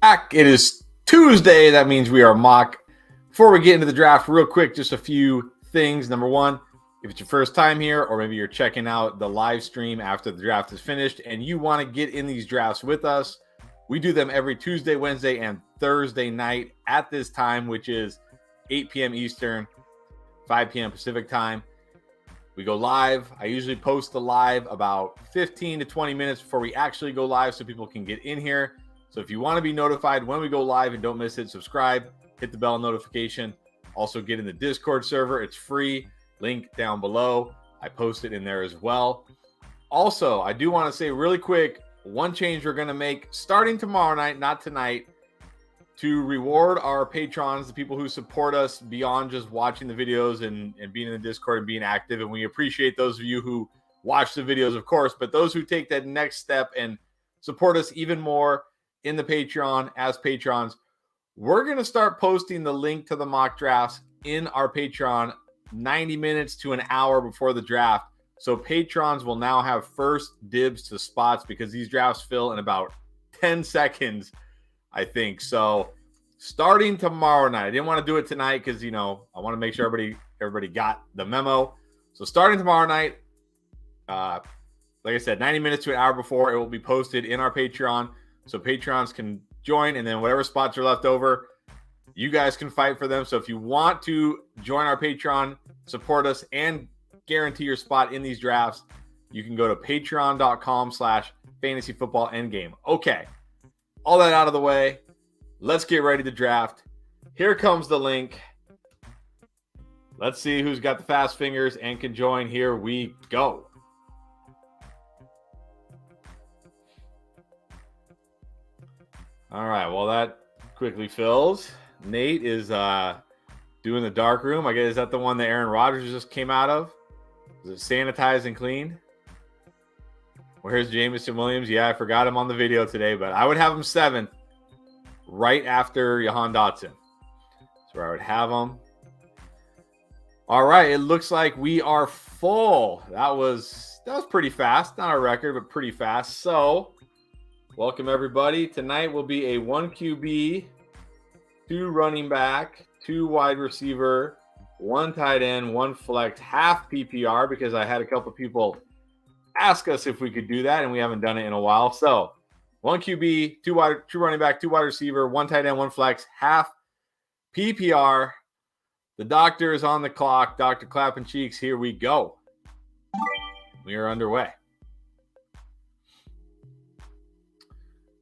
Back. It is Tuesday. That means we are mock. Before we get into the draft, real quick, just a few things. Number one, if it's your first time here, or maybe you're checking out the live stream after the draft is finished and you want to get in these drafts with us, we do them every Tuesday, Wednesday, and Thursday night at this time, which is 8 p.m. Eastern, 5 p.m. Pacific time. We go live. I usually post the live about 15 to 20 minutes before we actually go live so people can get in here. So if you want to be notified when we go live and don't miss it, subscribe, hit the bell notification. Also get in the Discord server. It's free. Link down below. I post it in there as well. Also, I do want to say really quick, one change we're going to make starting tomorrow night, not tonight, to reward our patrons, the people who support us beyond just watching the videos and being in the Discord and being active. And we appreciate those of you who watch the videos, of course, but those who take that next step and support us even more in the Patreon as patrons, we're going to start posting the link to the mock drafts in our Patreon 90 minutes to an hour before the draft. So patrons will now have first dibs to spots because these drafts fill in about 10 seconds, I think. So starting tomorrow night, I didn't want to do it tonight because, I want to make sure everybody got the memo. So starting tomorrow night, like I said, 90 minutes to an hour before, it will be posted in our Patreon. So patrons can join, and then whatever spots are left over, you guys can fight for them. So if you want to join our Patreon, support us, and guarantee your spot in these drafts, you can go to patreon.com/fantasyfootballendgame. Okay, all that out of the way, let's get ready to draft. Here comes the link. Let's see who's got the fast fingers and can join. Here we go. All right, well, that quickly fills. Nate is doing the dark room. I guess, is that the one that Aaron Rodgers just came out of? Is it sanitized and clean? Where's Jameson Williams? Yeah, I forgot him on the video today, but I would have him 7th, right after Jahan Dotson. That's where I would have him. All right, it looks like we are full. That was pretty fast. Not a record, but pretty fast. So welcome, everybody. Tonight will be a 1 QB, 2 running back, 2 wide receiver, 1 tight end, 1 flex, half PPR, because I had a couple people ask us if we could do that, and we haven't done it in a while. So 1 QB, 2 running back, 2 wide receiver, 1 tight end, 1 flex, half PPR. The doctor is on the clock. Dr. Clapping Cheeks, here we go. We are underway.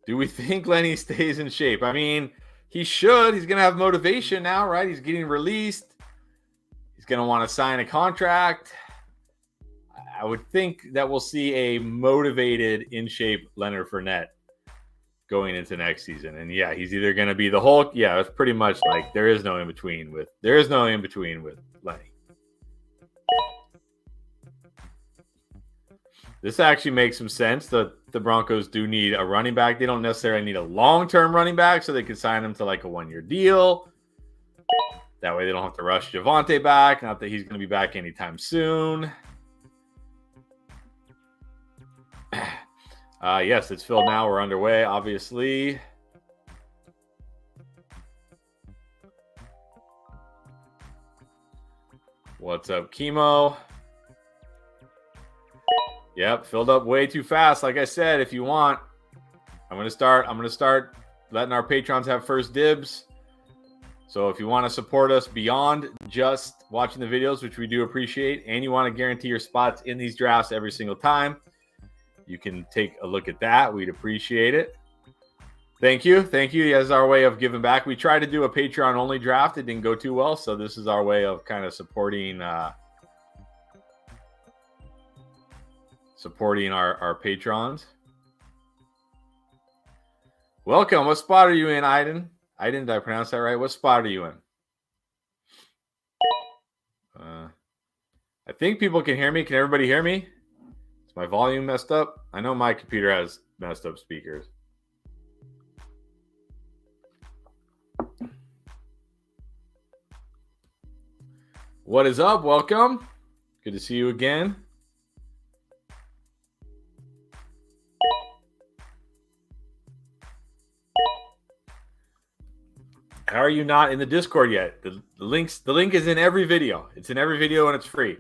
Do we think Lenny stays in shape? I mean, he should. He's going to have motivation now, right? He's getting released. He's going to want to sign a contract. I would think that we'll see a motivated, in-shape Leonard Fournette going into next season. And yeah, he's either going to be the Hulk. Yeah, it's pretty much like there is no in between with Lenny. This actually makes some sense. The Broncos do need a running back. They don't necessarily need a long-term running back, so they can sign him to like a 1-year deal. That way they don't have to rush Javonte back. Not that he's going to be back anytime soon. Yes, it's filled now. We're underway, obviously. What's up, Chemo? Yep, filled up way too fast. Like I said, if you want, I'm gonna start letting our patrons have first dibs. So if you want to support us beyond just watching the videos, which we do appreciate, and you want to guarantee your spots in these drafts every single time, you can take a look at that. We'd appreciate it. Thank you. As our way of giving back. We tried to do a Patreon only draft. It didn't go too well, so this is our way of kind of supporting our patrons. Welcome. What spot are you in, Aiden? Aiden, did I pronounce that right? What spot are you in? I think people can hear me. Can everybody hear me? Is my volume messed up? I know my computer has messed up speakers. What is up? Welcome. Good to see you again. How are you not in the Discord yet? The link is in every video. It's in every video and it's free.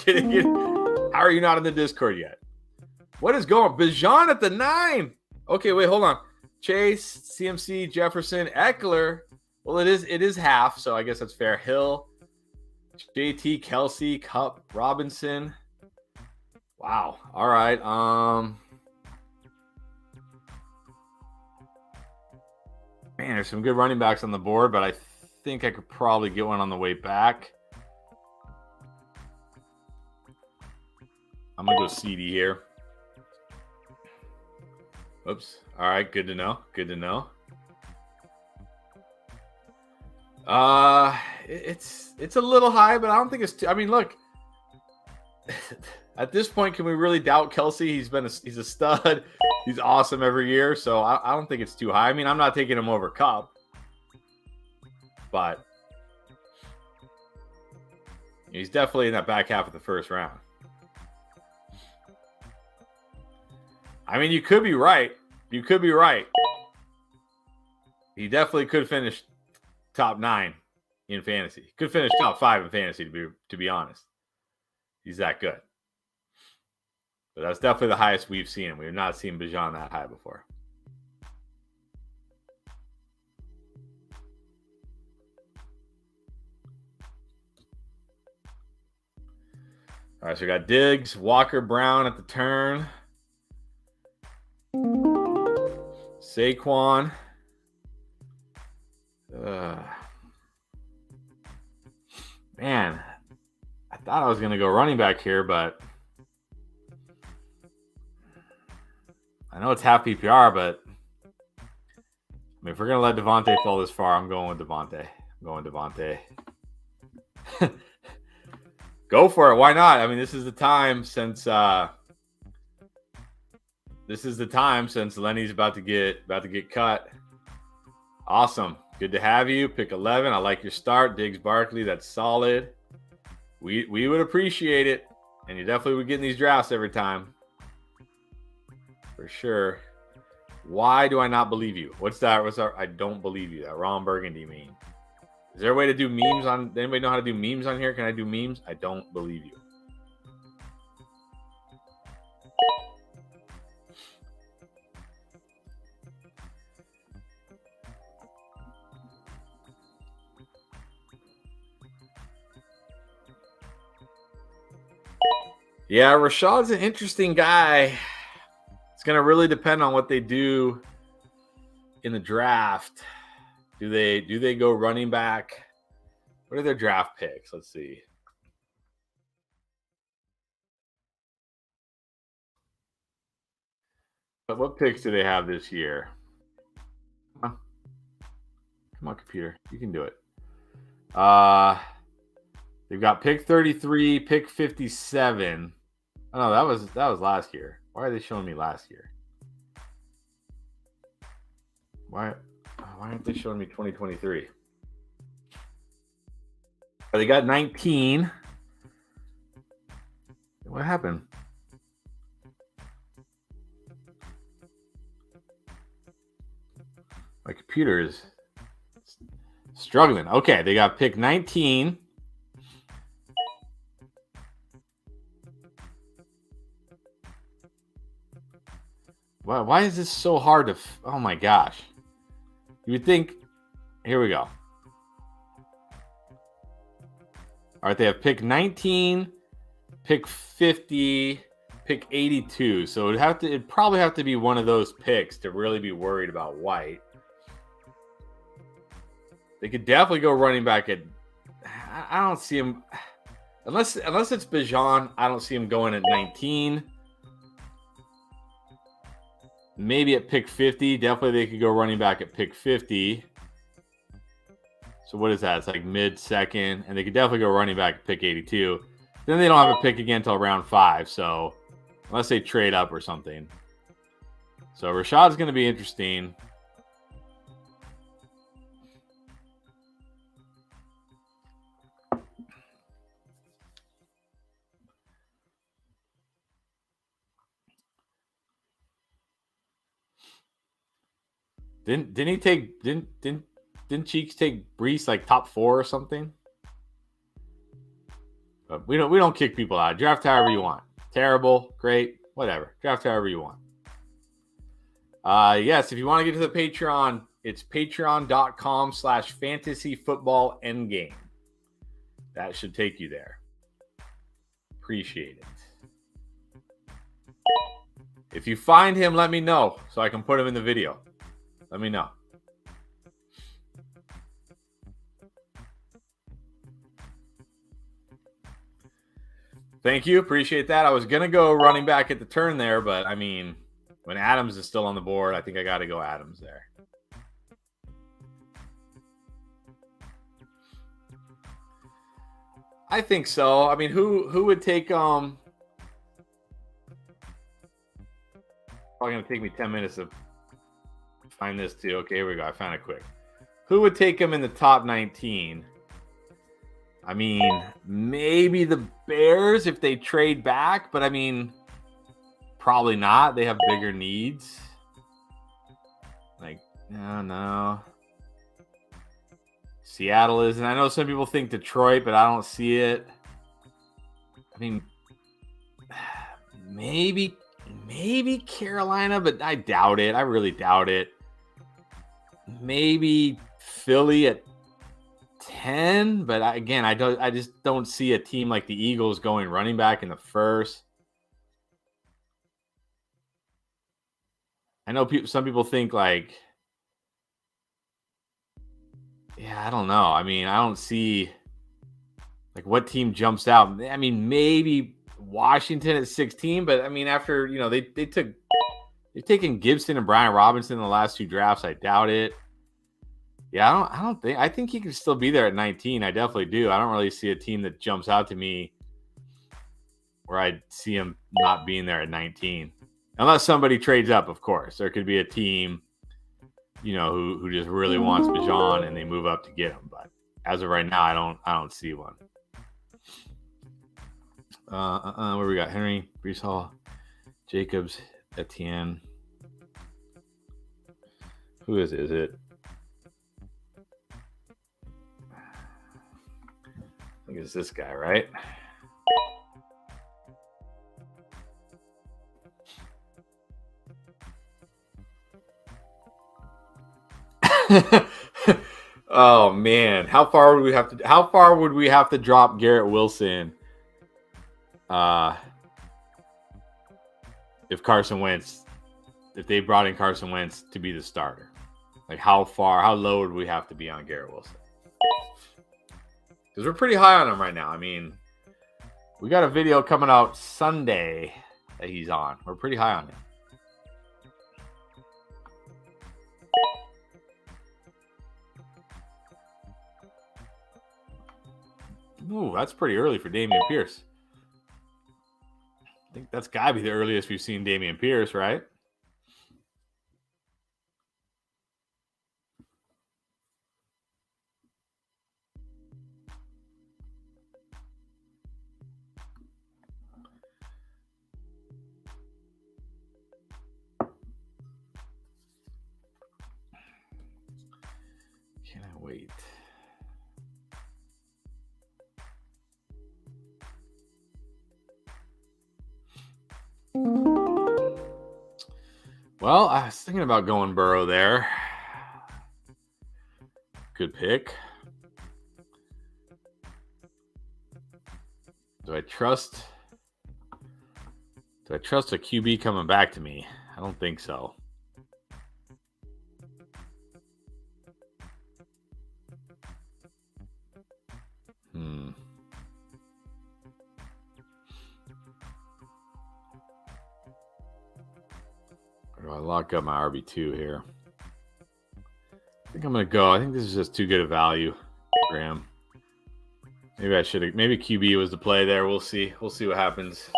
How are you not in the Discord yet? What is going? Bijan at the 9. Okay, wait, hold on. Chase, CMC, Jefferson, Eckler. Well, it is half, so I guess that's fair. Hill, JT, Kelsey, Cup, Robinson. Wow. All right. Man, there's some good running backs on the board, but I think I could probably get one on the way back. I'm gonna go CD here. Oops. All right, good to know. Good to know. It's a little high, but I don't think it's too. I mean, look. At this point, can we really doubt Kelsey? He's a stud. He's awesome every year, so I don't think it's too high. I mean, I'm not taking him over Cup, but he's definitely in that back half of the first round. I mean, you could be right. You could be right. He definitely could finish top 9 in fantasy. Could finish top 5 in fantasy, to be honest. He's that good. But that's definitely the highest we've seen him. We have not seen Bijan that high before. All right, so we got Diggs, Walker, Brown at the turn. Saquon. Man, I thought I was going to go running back here, but I know it's half PPR, but I mean, if we're going to let Devontae fall this far, I'm going with Devontae. Go for it. Why not? I mean, this is the time since Lenny's about to get cut. Awesome. Good to have you. Pick 11. I like your start. Diggs, Barkley. That's solid. We would appreciate it. And you definitely would get in these drafts every time. For sure. Why do I not believe you? What's that? I don't believe you. That Ron Burgundy meme. Is there a way to do memes on? Does anybody know how to do memes on here? Can I do memes? I don't believe you. Yeah, Rashad's an interesting guy. It's going to really depend on what they do in the draft. Do they go running back? What are their draft picks? Let's see. But what picks do they have this year? Come on, computer. You can do it. They've got pick 33, pick 57. Oh no, that was last year. Why are they showing me last year? Why aren't they showing me 2023? Oh, they got 19. What happened? My computer is struggling. Okay, they got pick 19. Why is this so hard to... Oh my gosh. You would think... Here we go. All right, they have pick 19, pick 50, pick 82. So it'd probably have to be one of those picks to really be worried about White. They could definitely go running back at... I don't see him... Unless it's Bijan, I don't see him going at 19. Maybe at pick 50. Definitely they could go running back at pick 50. So what is that? It's like mid-second. And they could definitely go running back at pick 82. Then they don't have a pick again until round 5. So unless they trade up or something. So Rashad's going to be interesting. Didn't he take didn't Cheeks take Brees like top 4 or something? But we don't kick people out. Draft however you want. Terrible, great, whatever. Draft however you want. Yes, if you want to get to the Patreon, it's patreon.com/fantasyfootballendgame. That should take you there. Appreciate it. If you find him, let me know so I can put him in the video. Let me know. Thank you. Appreciate that. I was going to go running back at the turn there, but I mean, when Adams is still on the board, I think I got to go Adams there. I think so. I mean, who would take Probably going to take me 10 minutes to find this too. Okay, here we go. I found it quick. Who would take him in the top 19? I mean, maybe the Bears if they trade back, but I mean, probably not. They have bigger needs. Like, no. Seattle is, and I know some people think Detroit, but I don't see it. I mean, maybe Carolina, but I doubt it. I really doubt it. Maybe Philly at 10, but I just don't see a team like the Eagles going running back in the first. I know some people think like, yeah, I don't know. I mean, I don't see like what team jumps out. I mean, maybe Washington at 16, but I mean, after they've taken Gibson and Brian Robinson in the last 2 drafts. I doubt it. Yeah, I think he can still be there at 19. I definitely do. I don't really see a team that jumps out to me where I see him not being there at 19. Unless somebody trades up, of course. There could be a team, who just really wants Bijan and they move up to get him. But as of right now, I don't see one. Where we got? Henry, Brees Hall, Jacobs, Etienne. Who is it? Is it? I think it's this guy, right? Oh man, how far would we have to drop Garrett Wilson if they brought in Carson Wentz to be the starter? Like how low would we have to be on Garrett Wilson? Because we're pretty high on him right now. I mean, we got a video coming out Sunday that he's on. We're pretty high on him. Ooh, that's pretty early for Dameon Pierce. I think that's got to be the earliest we've seen Dameon Pierce, right? Can I wait? Well, I was thinking about going Burrow there. Good pick. Do I trust a QB coming back to me? I don't think so. Or do I lock up my RB2 here? I think I'm going to go. I think this is just too good a value for him. Maybe I should have. Maybe QB was the play there. We'll see. We'll see what happens.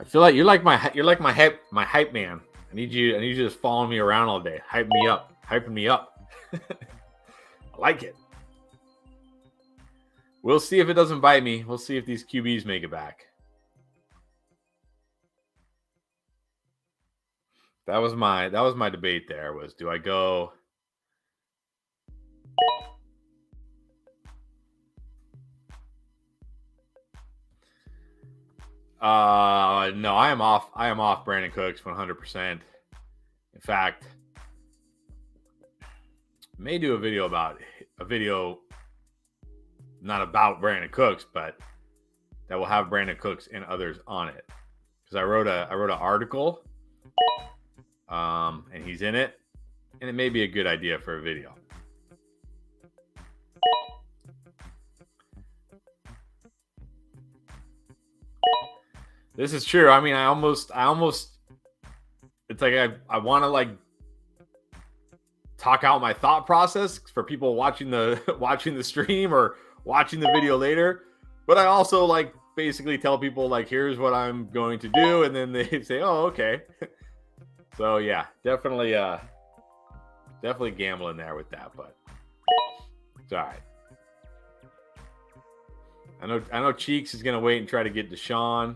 I feel like you're like my hype man. I need you to just follow me around all day, hyping me up. I like it. We'll see if it doesn't bite me. We'll see if these QBs make it back. That was my debate there, was do I go no, I am off Brandon Cooks 100%. In fact, may do a video not about Brandon Cooks, but that will have Brandon Cooks and others on it, because I wrote an article, and he's in it, and it may be a good idea for a video. This is true. I mean, I almost it's like I want to like talk out my thought process for people watching the stream or watching the video later, but I also like basically tell people like, here's what I'm going to do, and then they say, oh, okay. So yeah, definitely gambling there with that, but it's all right. I know Cheeks is gonna wait and try to get Deshaun.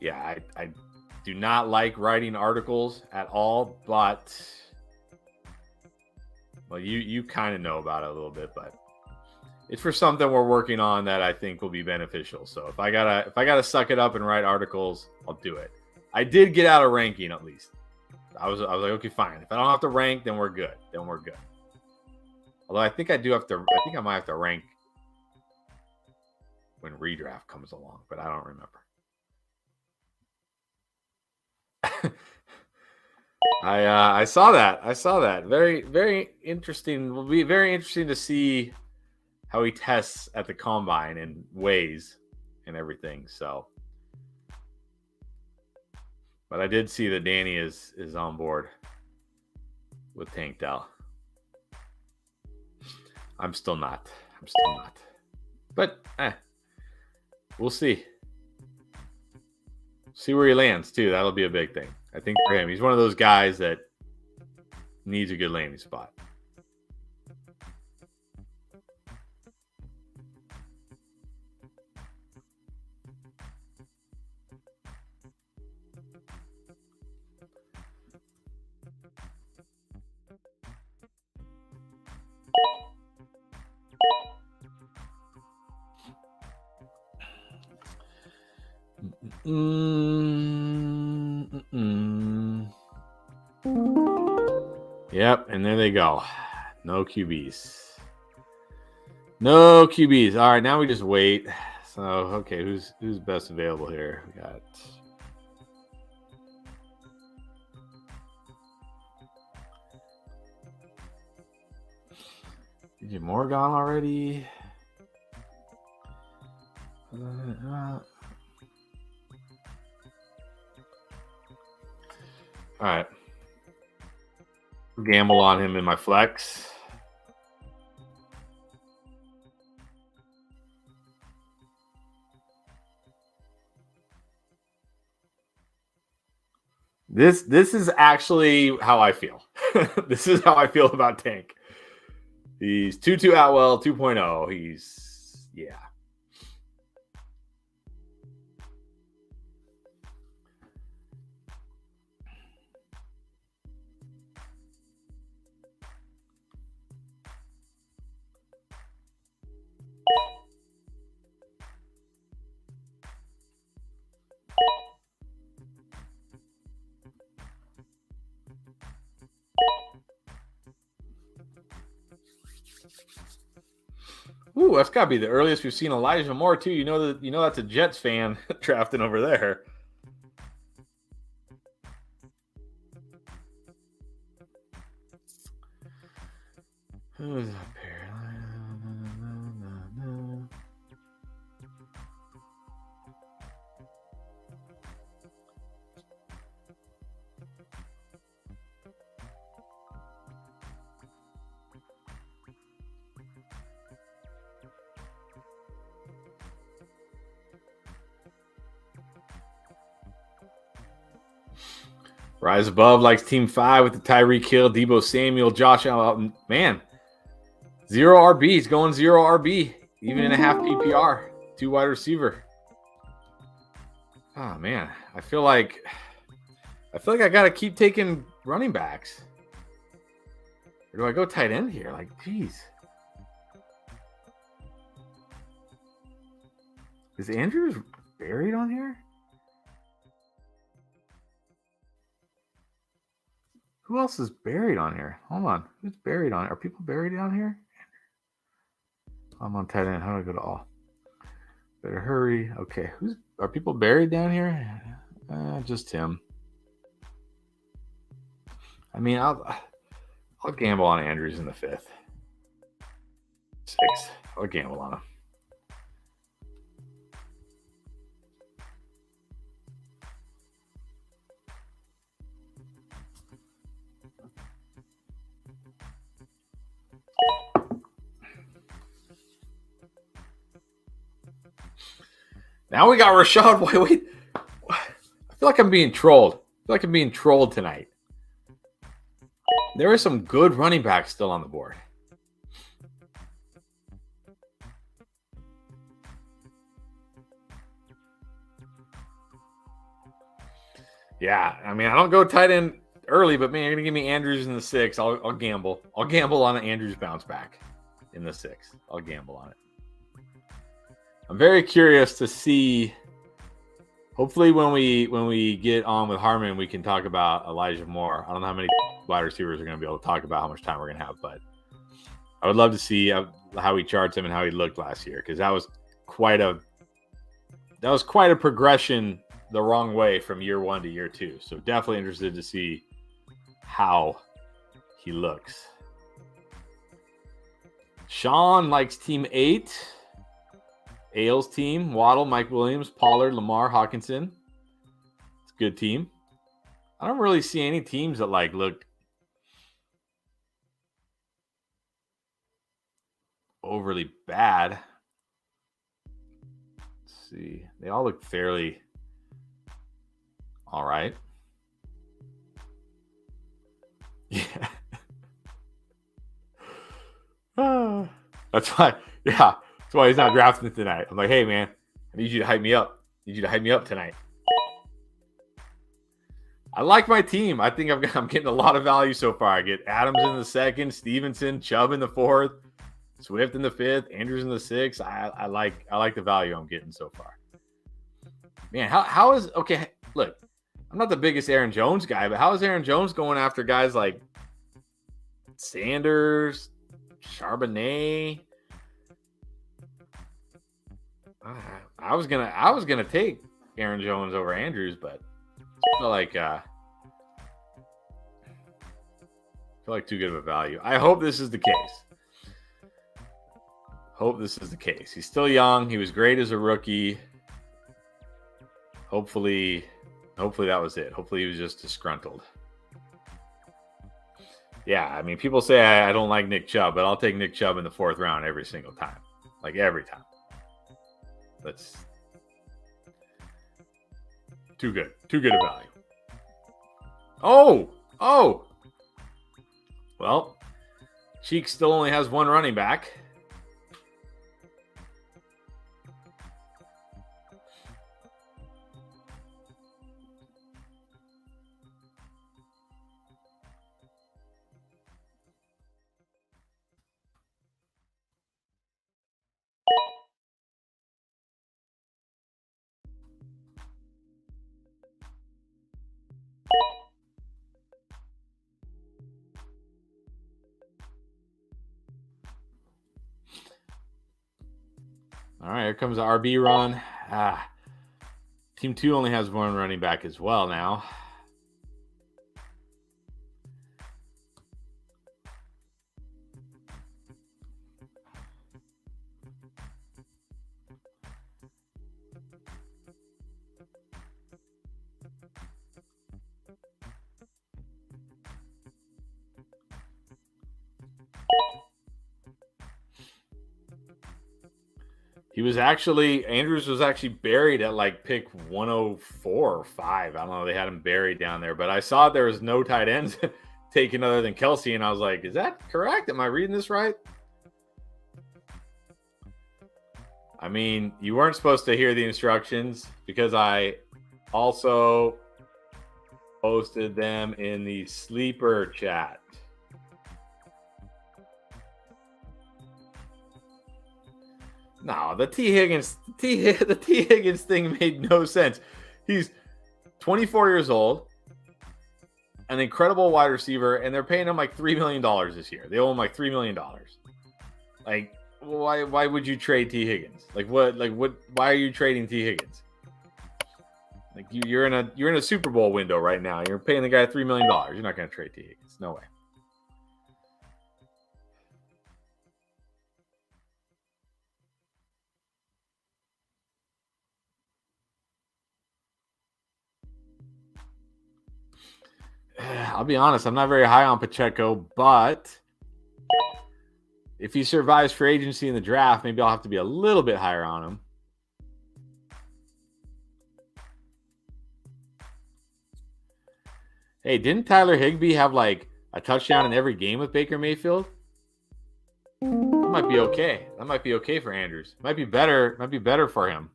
Yeah, I do not like writing articles at all, but well, you kind of know about it a little bit, but it's for something we're working on that I think will be beneficial. So if I gotta suck it up and write articles, I'll do it. I did get out of ranking at least. I was like, okay, fine. If I don't have to rank, then we're good. Although I think I might have to rank when redraft comes along, but I don't remember. I saw that. Very, very interesting. Will be very interesting to see how he tests at the combine and weighs and everything. So, but I did see that Danny is on board with Tank Dell. I'm still not. But we'll see. See where he lands too. That'll be a big thing, I think, for him. He's one of those guys that needs a good landing spot. Yep, and there they go. No QBs. All right, now we just wait. So, okay, who's best available here? We got DJ Moore gone already. All right. Gamble on him in my flex. This is actually how I feel. This is how I feel about Tank. He's Tutu Atwell 2.0. He's, yeah. Ooh, that's got to be the earliest we've seen Elijah Moore too. You know that's a Jets fan drafting over there. Who's up here? Rise above likes Team 5 with the Tyreek Hill, Debo Samuel, Josh Allen. Man, 0 RBs going 0 RB, even in a half PPR. 2 wide receiver. Oh man, I feel like I gotta keep taking running backs. Or do I go tight end here? Like, geez. Is Andrews buried on here? Who else is buried on here? Hold on. Who's buried on it? Are people buried down here? I'm on tight end. How do I go to all? Better hurry. Okay. Are people buried down here? Just him. I mean, I'll gamble on Andrews in the 5th. 6th. I'll gamble on him. Now we got Rashad White. I feel like I'm being trolled. Tonight. There are some good running backs still on the board. Yeah, I mean, I don't go tight end early, but man, you're gonna give me Andrews in the 6th. I'll gamble. I'll gamble on an Andrews bounce back in the 6th. I'll gamble on it. I'm very curious to see. Hopefully, when we get on with Harmon, we can talk about Elijah Moore. I don't know how many wide receivers are going to be able to talk about how much time we're going to have, but I would love to see how he charts him and how he looked last year, because that was quite a progression the wrong way from year 1 to year 2. So definitely interested to see how he looks. Sean likes Team 8. Ailes team, Waddle, Mike Williams, Pollard, Lamar, Hawkinson. It's a good team. I don't really see any teams that look overly bad. Let's see. They all look fairly all right. Yeah. That's why he's not drafting tonight. I'm like, hey, man, I need you to hype me up. Tonight. I like my team. I think I'm getting a lot of value so far. I get Adams in the 2nd, Stevenson, Chubb in the 4th, Swift in the 5th, Andrews in the 6th. I like the value I'm getting so far. Man, how is okay? Look, I'm not the biggest Aaron Jones guy, but how is Aaron Jones going after guys like Sanders, Charbonnet? I was gonna take Aaron Jones over Andrews, but I feel like too good of a value. I hope this is the case. He's still young. He was great as a rookie. Hopefully that was it. Hopefully he was just disgruntled. Yeah, I mean, people say I don't like Nick Chubb, but I'll take Nick Chubb in the 4th round every single time. Like every time. That's too good a value. Oh. Well, Cheek still only has 1 running back. All right, here comes the RB run. Team 2 only has 1 running back as well now. Andrews was actually buried at like pick 104 or 5. I don't know. They had him buried down there, but I saw there was no tight ends taken other than Kelsey, and I was like, is that correct? Am I reading this right? I mean, you weren't supposed to hear the instructions because I also posted them in the sleeper chat. No, the T. Higgins thing made no sense. He's 24 years old, an incredible wide receiver, and they're paying him like $3 million this year. They owe him like $3 million. Like, why would you trade T. Higgins? Why are you trading T. Higgins? Like you're in a Super Bowl window right now. You're paying the guy $3 million. You're not going to trade T. Higgins. No way. I'll be honest, I'm not very high on Pacheco, but if he survives free agency in the draft, maybe I'll have to be a little bit higher on him. Hey, didn't Tyler Higbee have like a touchdown in every game with Baker Mayfield? That might be okay. That might be okay for Andrews. Might be better for him.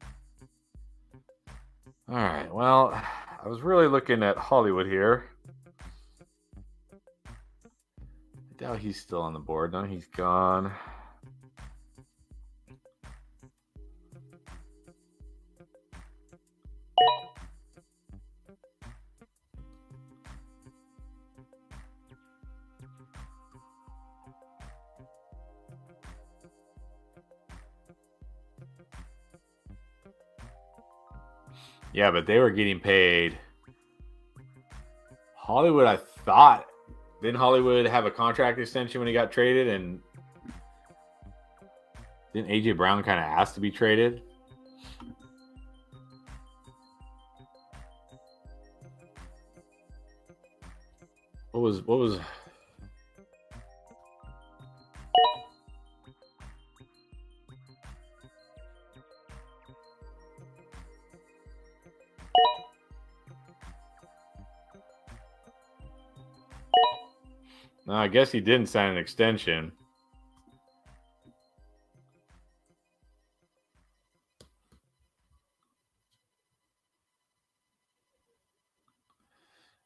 All right. Well, I was really looking at Hollywood here. I doubt he's still on the board. No, he's gone. Yeah, but they were getting paid. Hollywood, I thought. Didn't Hollywood have a contract extension when he got traded? And didn't A.J. Brown kind of ask to be traded? What was... No, I guess he didn't sign an extension.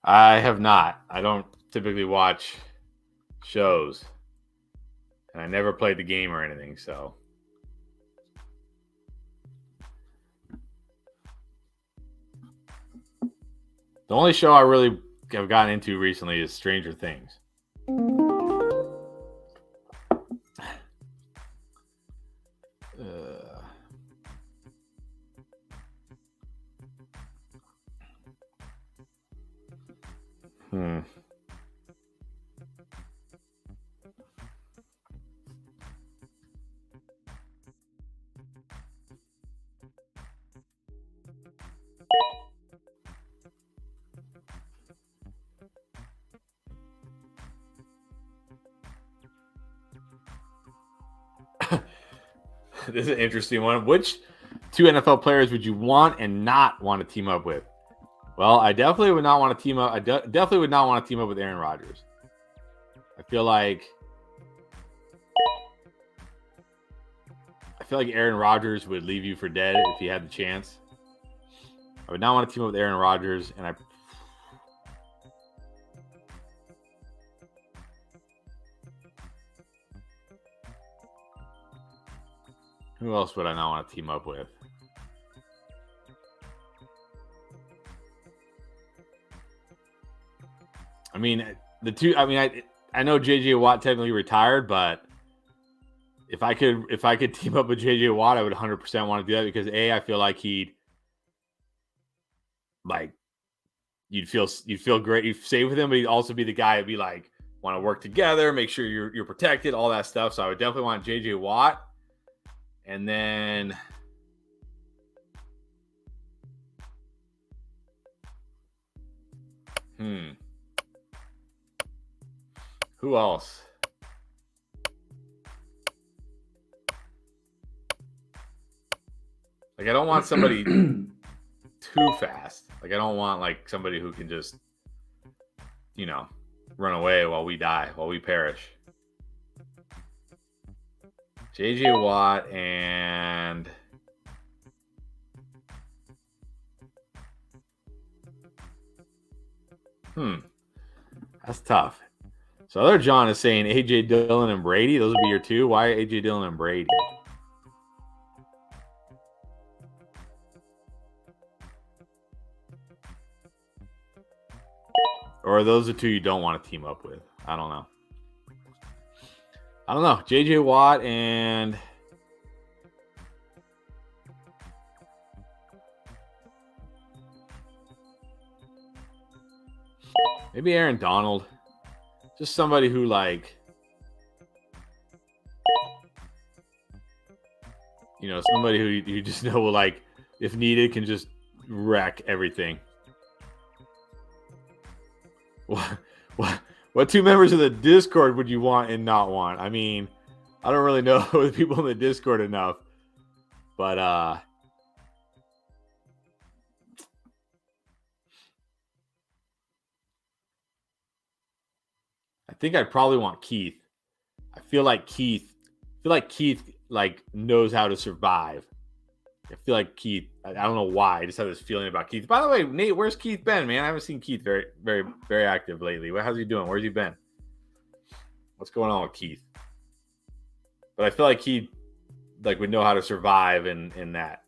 I have not. I don't typically watch shows. And I never played the game or anything, so. The only show I really have gotten into recently is Stranger Things. This is an interesting one. Which two NFL players would you want and not want to team up with? Well, I definitely would not want to team up. I definitely would not want to team up with Aaron Rodgers. I feel like Aaron Rodgers would leave you for dead if he had the chance. I would not want to team up with Aaron Rodgers, and who else would I not want to team up with? I mean, I know JJ Watt technically retired, but if I could team up with JJ Watt, I would 100% want to do that because I feel like you'd feel great. You'd stay with him, but he'd also be the guy that'd be like, want to work together, make sure you're protected, all that stuff. So I would definitely want JJ Watt. And then who else? Like, I don't want somebody too fast. Like, I don't want like somebody who can just, run away while we die, while we perish. JJ Watt and that's tough. So other John is saying AJ Dillon and Brady. Those would be your two. Why AJ Dillon and Brady? Or are those the two you don't want to team up with? I don't know. JJ Watt and maybe Aaron Donald. Just somebody who, like, somebody who you just know will, like, if needed, can just wreck everything. What two members of the Discord would you want and not want? I mean, I don't really know the people in the Discord enough, but I think I'd probably want Keith. I feel like Keith like knows how to survive. I feel like Keith. I don't know why. I just have this feeling about Keith. By the way, Nate, where's Keith been, man? I haven't seen Keith very, very, very active lately. How's he doing? Where's he been? What's going on with Keith? But I feel like he would know how to survive in that.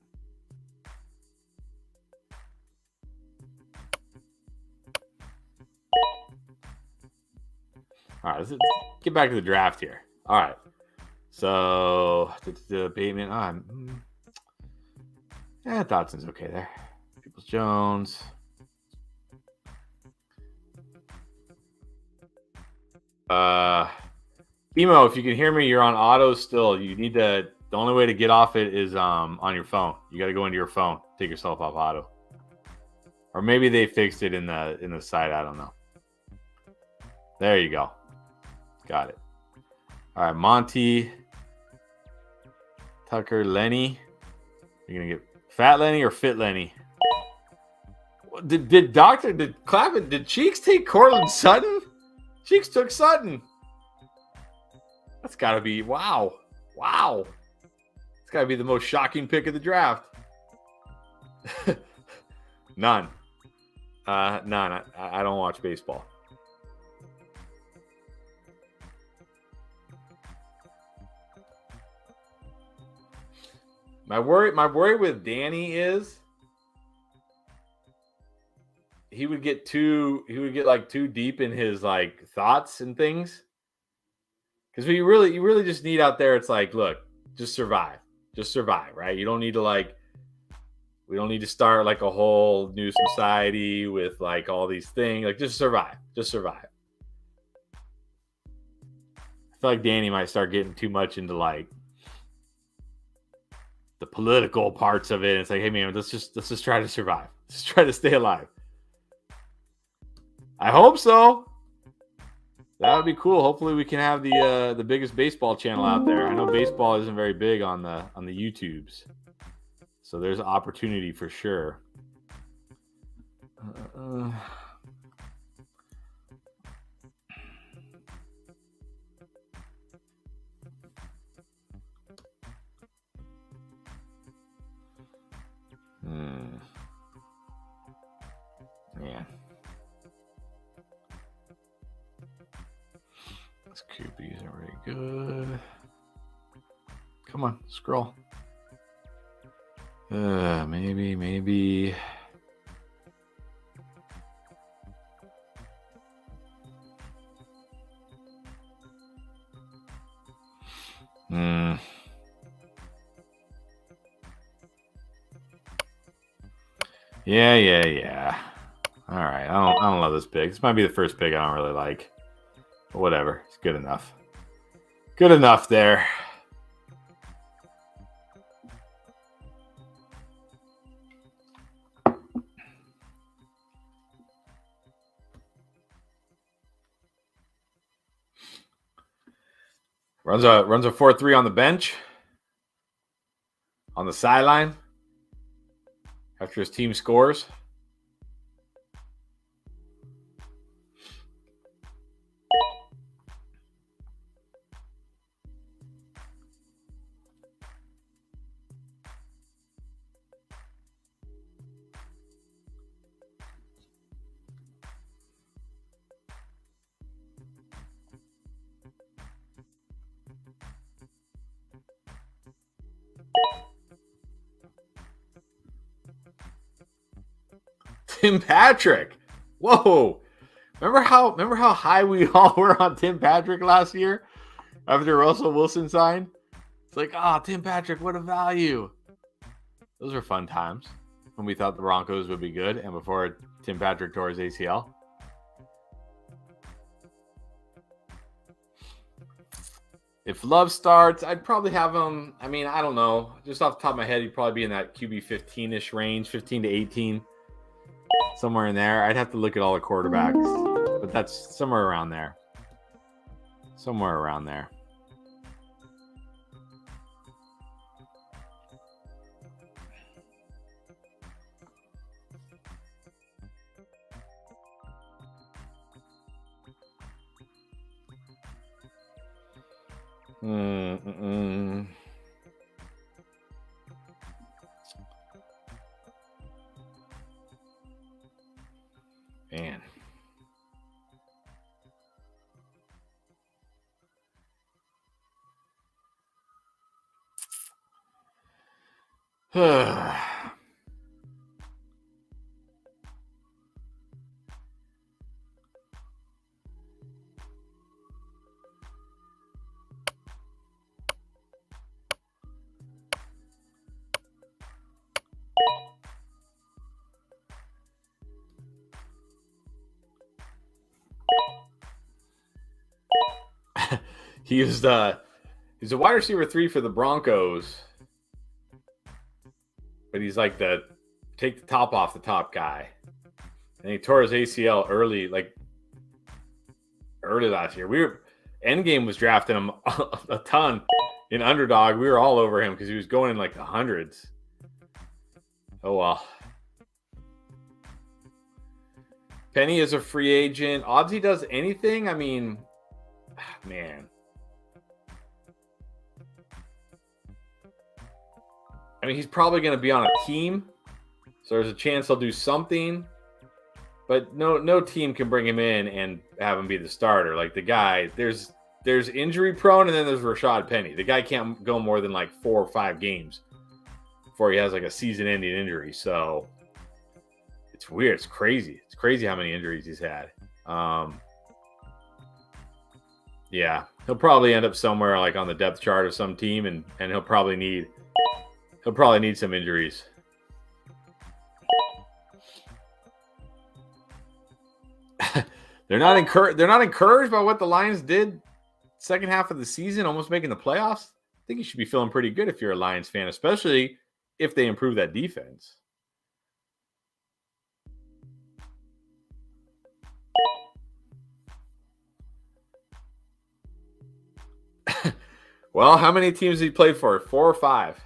All right, let's get back to the draft here. All right. So the Bateman. Dotson's okay there. Peoples-Jones. Emo, if you can hear me, you're on auto still. You need to. The only way to get off it is on your phone. You got to go into your phone, take yourself off auto, or maybe they fixed it in the site. I don't know. There you go. Got it. All right, Monty, Tucker, Lenny. You're gonna get Fat Lenny or Fit Lenny? Did Cheeks take Cortland Sutton? Cheeks took Sutton. That's got to be wow. It's got to be the most shocking pick of the draft. None. None. I don't watch baseball. My worry with Danny is he would get too deep in his like thoughts and things. Because you really just need out there, it's like, look, just survive, right? You don't need to we don't need to start like a whole new society with like all these things. Like, just survive. I feel like Danny might start getting too much into like the political parts of it. It's like, hey man, let's just try to survive. Let's try to stay alive. I hope so. That would be cool. Hopefully we can have the biggest baseball channel out there. I know baseball isn't very big on the YouTubes. So there's opportunity for sure. Yeah. These QBs are very good. Come on, scroll. Maybe. Yeah. All right. I don't love this pick. This might be the first pick I don't really like. But whatever. It's good enough. Good enough there. Runs a 4-3 on the bench. On the sideline. after his team scores. Tim Patrick. Whoa. Remember how high we all were on Tim Patrick last year after Russell Wilson signed? It's like, Tim Patrick, what a value. Those were fun times when we thought the Broncos would be good and before Tim Patrick tore his ACL. If Love starts, I'd probably have him. I mean, I don't know. Just off the top of my head, he'd probably be in that QB 15-ish range, 15 to 18. Somewhere in there. I'd have to look at all the quarterbacks, but that's somewhere around there. Somewhere around there. Man. He's a wide receiver 3 for the Broncos, but he's like the take the top off the top guy. And he tore his ACL early last year. Endgame was drafting him a ton in underdog. We were all over him because he was going in like the hundreds. Oh well. Penny is a free agent. Odds he does anything? I mean, man. I mean, he's probably going to be on a team, so there's a chance he'll do something. But no team can bring him in and have him be the starter. Like the guy, there's injury prone, and then there's Rashad Penny. The guy can't go more than like 4 or 5 games before he has like a season-ending injury. So it's weird. It's crazy. It's crazy how many injuries he's had. Yeah, he'll probably end up somewhere like on the depth chart of some team, and he'll probably need some injuries. They're not encouraged by what the Lions did second half of the season, almost making the playoffs. I think you should be feeling pretty good if you're a Lions fan, especially if they improve that defense. Well, how many teams did he play for? 4 or 5?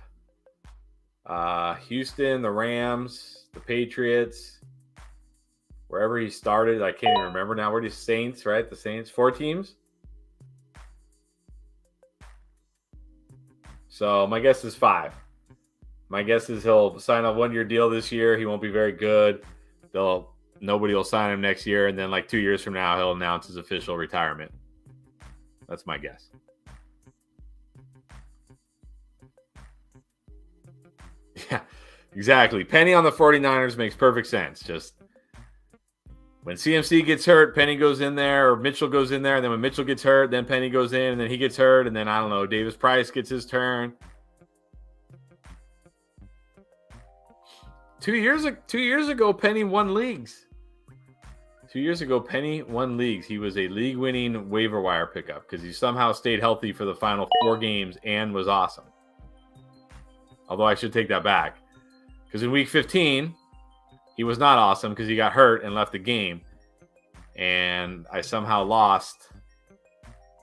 Houston, the Rams, the Patriots, wherever he started. I can't even remember now. Where the Saints, right? The Saints, 4 teams. So my guess is 5. My guess is he'll sign a 1-year deal this year. He won't be very good. Nobody will sign him next year, and then like 2 years from now, he'll announce his official retirement. That's my guess. Yeah, exactly. Penny on the 49ers makes perfect sense. Just when CMC gets hurt, Penny goes in there, or Mitchell goes in there, and then when Mitchell gets hurt, then Penny goes in, and then he gets hurt, and then I don't know, Davis Price gets his turn. 2 years ago, Penny won leagues. 2 years ago, Penny won leagues. He was a league-winning waiver wire pickup because he somehow stayed healthy for the final 4 games and was awesome. Although I should take that back. Because in week 15, he was not awesome because he got hurt and left the game. And I somehow lost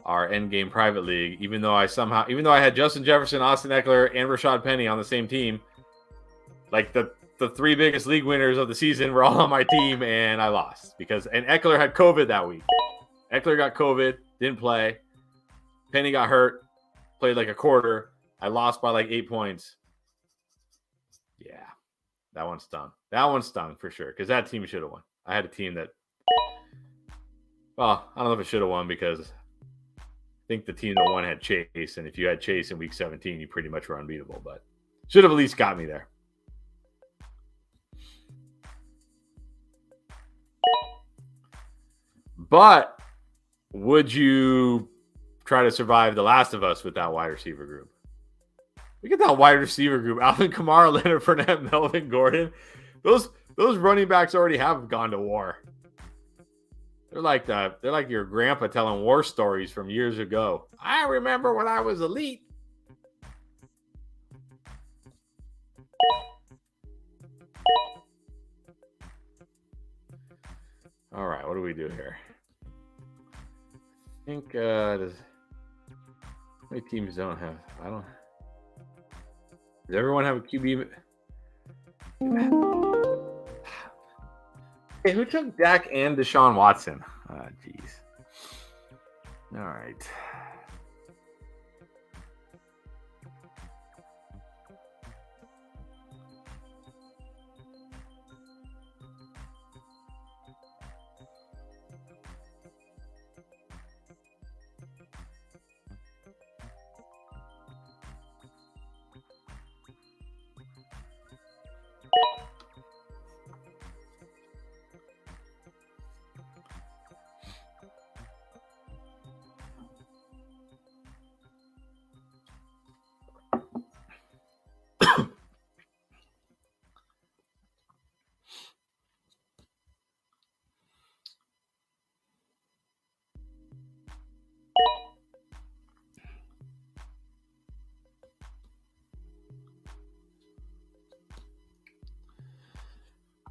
our endgame private league, even though I had Justin Jefferson, Austin Eckler, and Rashad Penny on the same team. Like the the 3 biggest league winners of the season were all on my team, and I lost and Eckler had COVID that week. Eckler got COVID, didn't play. Penny got hurt, played like a quarter. I lost by like 8 points. Yeah, that one stung. That one stung for sure because that team should have won. I had a team that, well, I don't know if it should have won because I think the team that won had Chase, and if you had Chase in week 17, you pretty much were unbeatable, but should have at least got me there. But would you try to survive The Last of Us with that wide receiver group? Look at that wide receiver group. Alvin Kamara, Leonard Fournette, Melvin Gordon. Those running backs already have gone to war. They're like your grandpa telling war stories from years ago. I remember when I was elite. All right, what do we do here? I think how many teams don't have? Does everyone have a QB? Hey, who took Dak and Deshaun Watson? Ah, jeez. All right.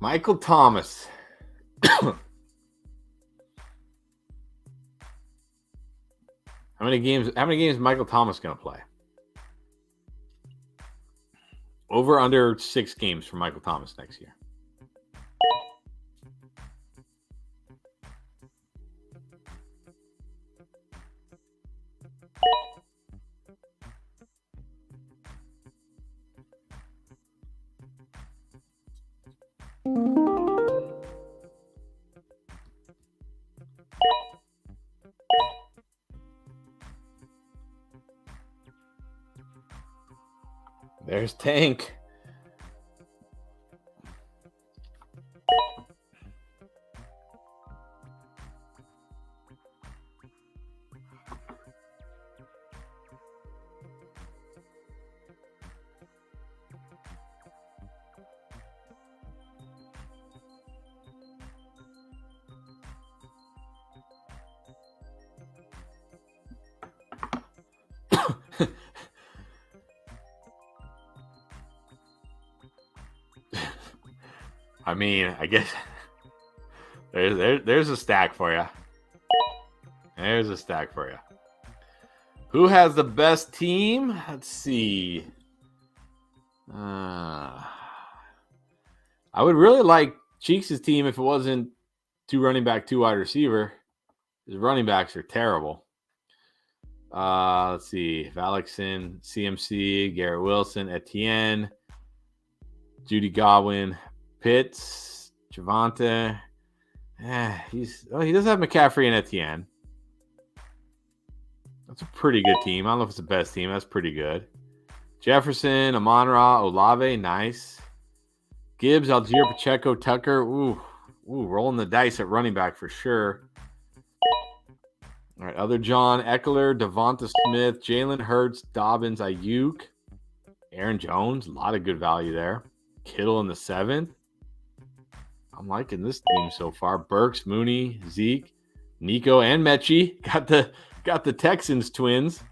Michael Thomas. How many games is Michael Thomas going to play? Over under 6 games for Michael Thomas next year. There's Tank. I mean, I guess there's a stack for you. There's a stack for you. Who has the best team? Let's see. I would really like Cheeks' team if it wasn't 2 running back, 2 wide receiver. His running backs are terrible. Let's see. Valixon, CMC, Garrett Wilson, Etienne, Judy Godwin, Pitts, Javonte. He does have McCaffrey and Etienne. That's a pretty good team. I don't know if it's the best team. That's pretty good. Jefferson, Amon-Ra, Olave, nice. Gibbs, Algier, Pacheco, Tucker. Ooh, rolling the dice at running back for sure. All right, other John, Eckler, Devonta Smith, Jalen Hurts, Dobbins, Ayuk, Aaron Jones. A lot of good value there. Kittle in the 7th. I'm liking this team so far. Burks, Mooney, Zeke, Nico, and Mechie. Got the Texans twins.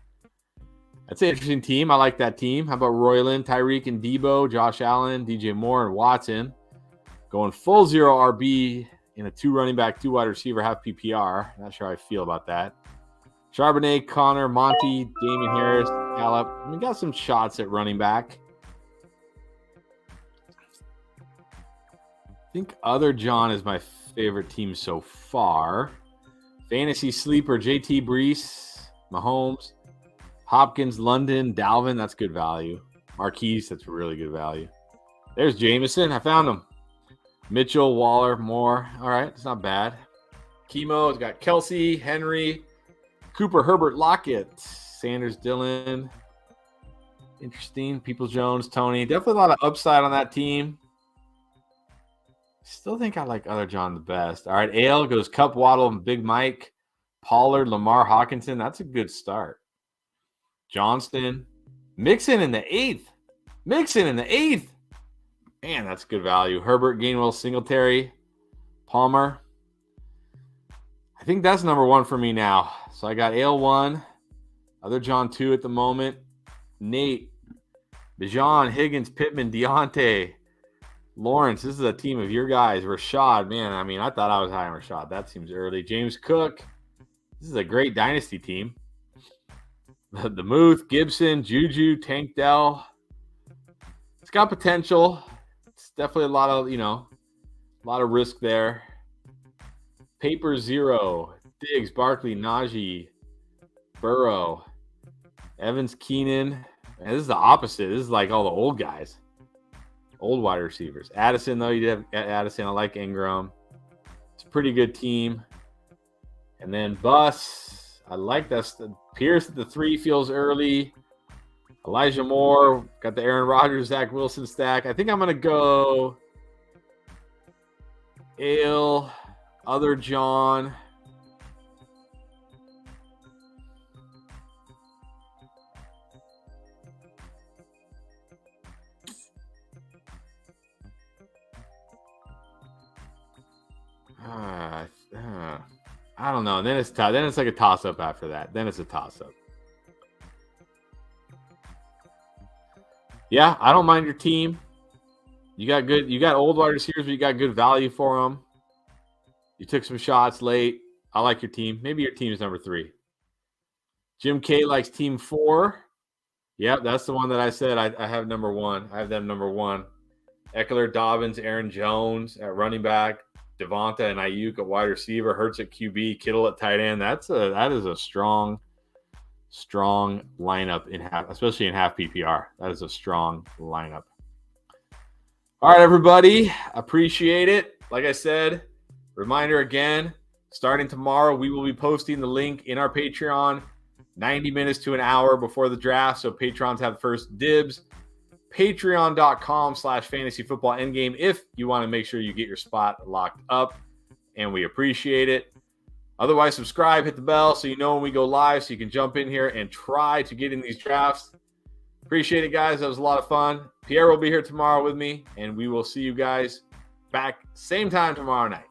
That's an interesting team. I like that team. How about Royland, Tyreek, and Debo, Josh Allen, DJ Moore, and Watson? Going full 0 RB in a 2 running back, 2 wide receiver, half PPR. Not sure how I feel about that. Charbonnet, Connor, Monty, Damon Harris, Gallup. We got some shots at running back. think Other John is my favorite team so far. Fantasy Sleeper, JT Brees, Mahomes, Hopkins, London, Dalvin. That's good value. Marquise, that's really good value. There's Jameson. I found him. Mitchell, Waller, Moore. All right, it's not bad. Chemo's got Kelsey, Henry, Cooper, Herbert, Lockett, Sanders, Dillon. Interesting. Peoples-Jones, Tony. Definitely a lot of upside on that team. Still think I like Other John the best. All right, Ale goes Cup, Waddle, and Big Mike. Pollard, Lamar, Hawkinson. That's a good start. Johnston. Mixon in the 8th. Man, that's good value. Herbert, Gainwell, Singletary, Palmer. I think that's number 1 for me now. So I got Ale 1, Other John 2 at the moment. Nate, Bijan, Higgins, Pittman, Deontay, Lawrence. This is a team of your guys. Rashad, man, I mean, I thought I was high on Rashad. That seems early. James Cook. This is a great dynasty team. The Muth, Gibson, Juju, Tank Dell. It's got potential. It's definitely a lot of risk there. Paper 0, Diggs, Barkley, Najee, Burrow, Evans, Keenan. And this is the opposite. This is like all the old guys. Old wide receivers. Addison, though, you did have Addison. I like Ingram. It's a pretty good team. And then Bus. I like this. Pierce at the 3 feels early. Elijah Moore. Got the Aaron Rodgers, Zach Wilson stack. I think I'm going to go Ale, Other John. I don't know. Then it's tough. Then it's like a toss-up after that. Then it's a toss-up. Yeah, I don't mind your team. You got old wide receivers, but you got good value for them. You took some shots late. I like your team. Maybe your team is number 3. Jim K likes team 4. Yep, that's the one that I said I have number 1. I have them number 1. Eckler, Dobbins, Aaron Jones at running back, Devonta and Ayuk at wide receiver, Hurts at QB, Kittle at tight end. That is a strong lineup in half, especially in half PPR. That is a strong lineup. All right, everybody. Appreciate it. Like I said, reminder again, starting tomorrow, we will be posting the link in our Patreon 90 minutes to an hour before the draft. So patrons have first dibs. Patreon.com/fantasyfootballendgame if you want to make sure you get your spot locked up, and we appreciate it. Otherwise, subscribe, hit the bell so you know when we go live so you can jump in here and try to get in these drafts. Appreciate it, guys. That was a lot of fun. Pierre will be here tomorrow with me, and we will see you guys back same time tomorrow night.